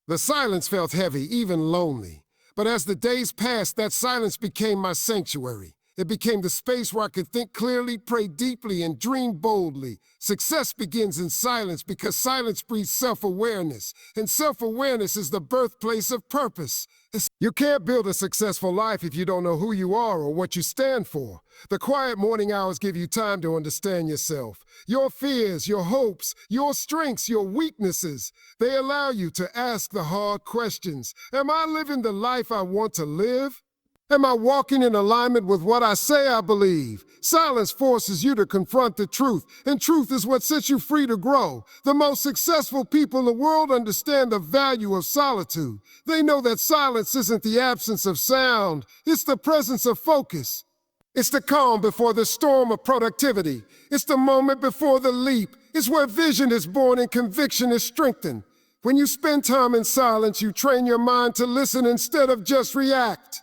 The silence felt heavy, even lonely. But as the days passed, that silence became my sanctuary. It became the space where I could think clearly, pray deeply, and dream boldly. Success begins in silence because silence breeds self-awareness, and self-awareness is the birthplace of purpose. You can't build a successful life if you don't know who you are or what you stand for. The quiet morning hours give you time to understand yourself, your fears, your hopes, your strengths, your weaknesses. They allow you to ask the hard questions. Am I living the life I want to live? Am I walking in alignment with what I say I believe? Silence forces you to confront the truth, and truth is what sets you free to grow. The most successful people in the world understand the value of solitude. They know that silence isn't the absence of sound, it's the presence of focus. It's the calm before the storm of productivity. It's the moment before the leap. It's where vision is born and conviction is strengthened. When you spend time in silence, you train your mind to listen instead of just react.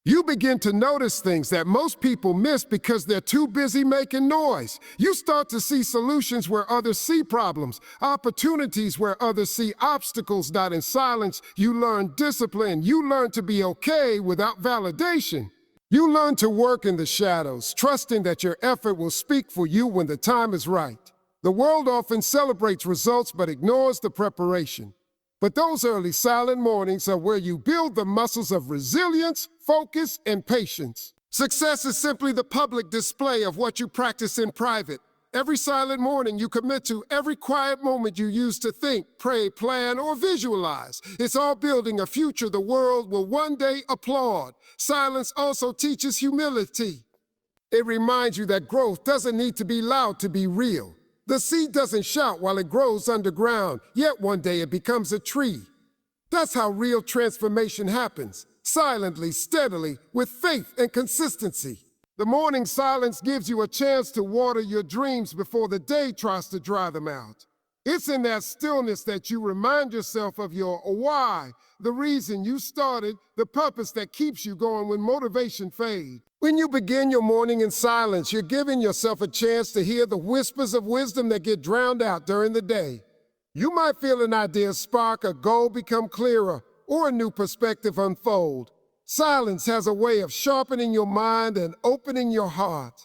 You begin to notice things that most people miss because they're too busy making noise. You start to see solutions where others see problems, opportunities where others see obstacles. Not in silence, you learn discipline. You learn to be okay without validation. You learn to work in the shadows, trusting that your effort will speak for you when the time is right. The world often celebrates results but ignores the preparation. But those early silent mornings are where you build the muscles of resilience, focus, and patience. Success is simply the public display of what you practice in private. Every silent morning you commit to, every quiet moment you use to think, pray, plan, or visualize. It's all building a future the world will one day applaud. Silence also teaches humility. It reminds you that growth doesn't need to be loud to be real. The seed doesn't shout while it grows underground, yet one day it becomes a tree. That's how real transformation happens, silently, steadily, with faith and consistency. The morning silence gives you a chance to water your dreams before the day tries to dry them out. It's in that stillness that you remind yourself of your why, the reason you started, the purpose that keeps you going when motivation fades. When you begin your morning in silence, you're giving yourself a chance to hear the whispers of wisdom that get drowned out during the day. You might feel an idea spark, a goal become clearer, or a new perspective unfold. Silence has a way of sharpening your mind and opening your heart.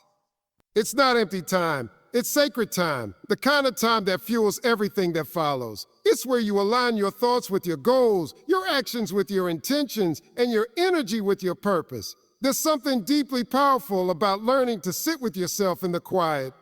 It's not empty time. It's sacred time, the kind of time that fuels everything that follows. It's where you align your thoughts with your goals, your actions with your intentions, and your energy with your purpose. There's something deeply powerful about learning to sit with yourself in the quiet.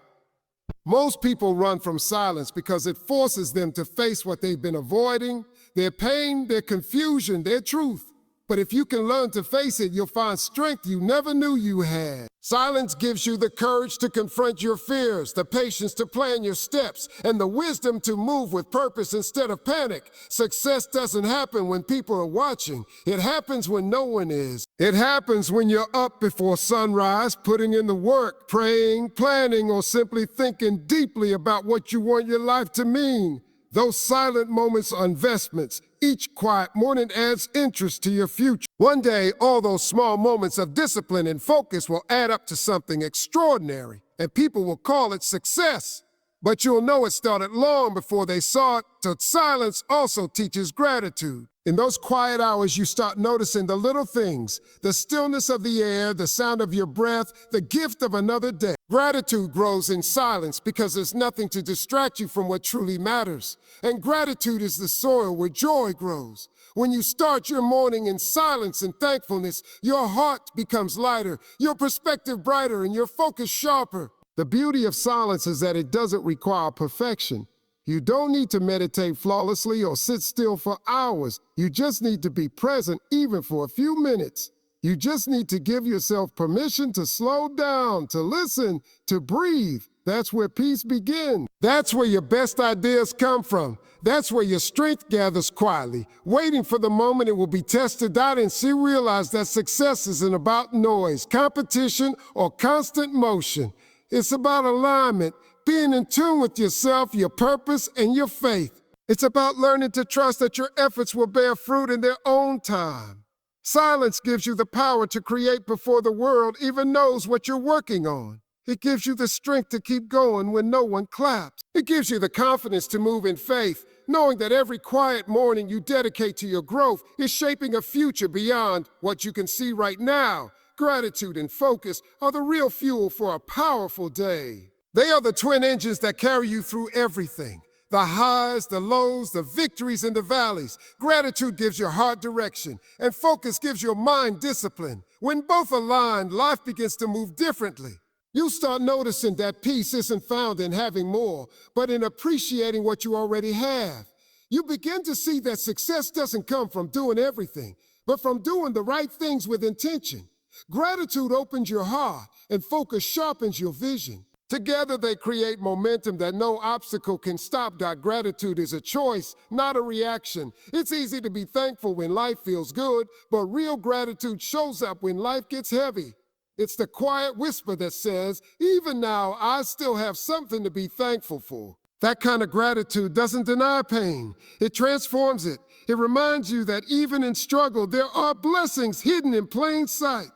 Most people run from silence because it forces them to face what they've been avoiding, their pain, their confusion, their truth. But if you can learn to face it, you'll find strength you never knew you had. Silence gives you the courage to confront your fears, the patience to plan your steps, and the wisdom to move with purpose instead of panic. Success doesn't happen when people are watching. It happens when no one is. It happens when you're up before sunrise, putting in the work, praying, planning, or simply thinking deeply about what you want your life to mean. Those silent moments are investments. Each quiet morning adds interest to your future. One day, all those small moments of discipline and focus will add up to something extraordinary, and people will call it success. But you'll know it started long before they saw it, so silence also teaches gratitude. In those quiet hours, you start noticing the little things, the stillness of the air, the sound of your breath, the gift of another day. Gratitude grows in silence because there's nothing to distract you from what truly matters. And gratitude is the soil where joy grows. When you start your morning in silence and thankfulness, your heart becomes lighter, your perspective brighter, and your focus sharper. The beauty of silence is that it doesn't require perfection. You don't need to meditate flawlessly or sit still for hours. You just need to be present even for a few minutes. You just need to give yourself permission to slow down, to listen, to breathe. That's where peace begins. That's where your best ideas come from. That's where your strength gathers quietly, waiting for the moment it will be tested out and see realize that success isn't about noise, competition, or constant motion. It's about alignment, being in tune with yourself, your purpose, and your faith. It's about learning to trust that your efforts will bear fruit in their own time. Silence gives you the power to create before the world even knows what you're working on. It gives you the strength to keep going when no one claps. It gives you the confidence to move in faith, knowing that every quiet morning you dedicate to your growth is shaping a future beyond what you can see right now. Gratitude and focus are the real fuel for a powerful day. They are the twin engines that carry you through everything. The highs, the lows, the victories, and the valleys. Gratitude gives your heart direction, and focus gives your mind discipline. When both align, life begins to move differently. You start noticing that peace isn't found in having more, but in appreciating what you already have. You begin to see that success doesn't come from doing everything, but from doing the right things with intention. Gratitude opens your heart, and focus sharpens your vision. Together they create momentum that no obstacle can stop. Gratitude is a choice, not a reaction. It's easy to be thankful when life feels good, but real gratitude shows up when life gets heavy. It's the quiet whisper that says, even now, I still have something to be thankful for. That kind of gratitude doesn't deny pain. It transforms it. It reminds you that even in struggle, there are blessings hidden in plain sight.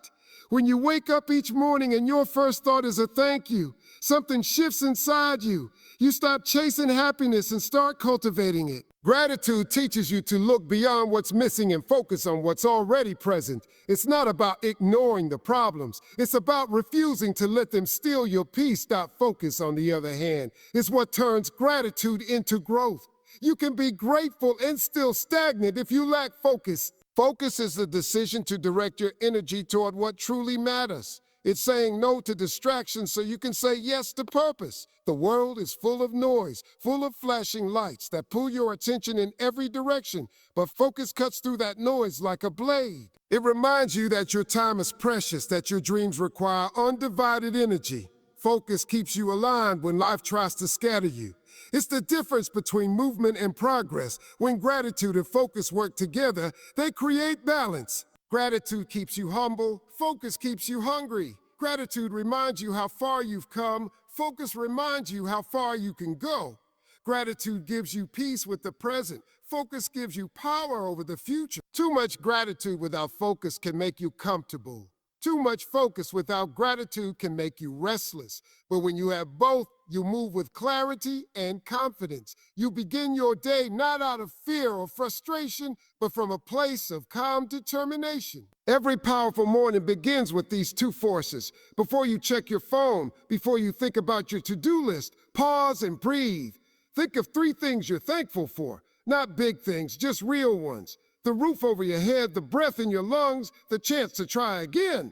When you wake up each morning and your first thought is a thank you, something shifts inside you. You stop chasing happiness and start cultivating it. Gratitude teaches you to look beyond what's missing and focus on what's already present. It's not about ignoring the problems. It's about refusing to let them steal your peace. Focus, on the other hand, is what turns gratitude into growth. You can be grateful and still stagnant if you lack focus. Focus is the decision to direct your energy toward what truly matters. It's saying no to distractions so you can say yes to purpose. The world is full of noise, full of flashing lights that pull your attention in every direction, but focus cuts through that noise like a blade. It reminds you that your time is precious, that your dreams require undivided energy. Focus keeps you aligned when life tries to scatter you. It's the difference between movement and progress. When gratitude and focus work together, they create balance. Gratitude keeps you humble, focus keeps you hungry. Gratitude reminds you how far you've come, focus reminds you how far you can go. Gratitude gives you peace with the present, focus gives you power over the future. Too much gratitude without focus can make you comfortable. Too much focus without gratitude can make you restless. But when you have both, you move with clarity and confidence. You begin your day not out of fear or frustration, but from a place of calm determination. Every powerful morning begins with these two forces. Before you check your phone, before you think about your to-do list, pause and breathe. Think of 3 things you're thankful for. Not big things, just real ones. The roof over your head, the breath in your lungs, the chance to try again.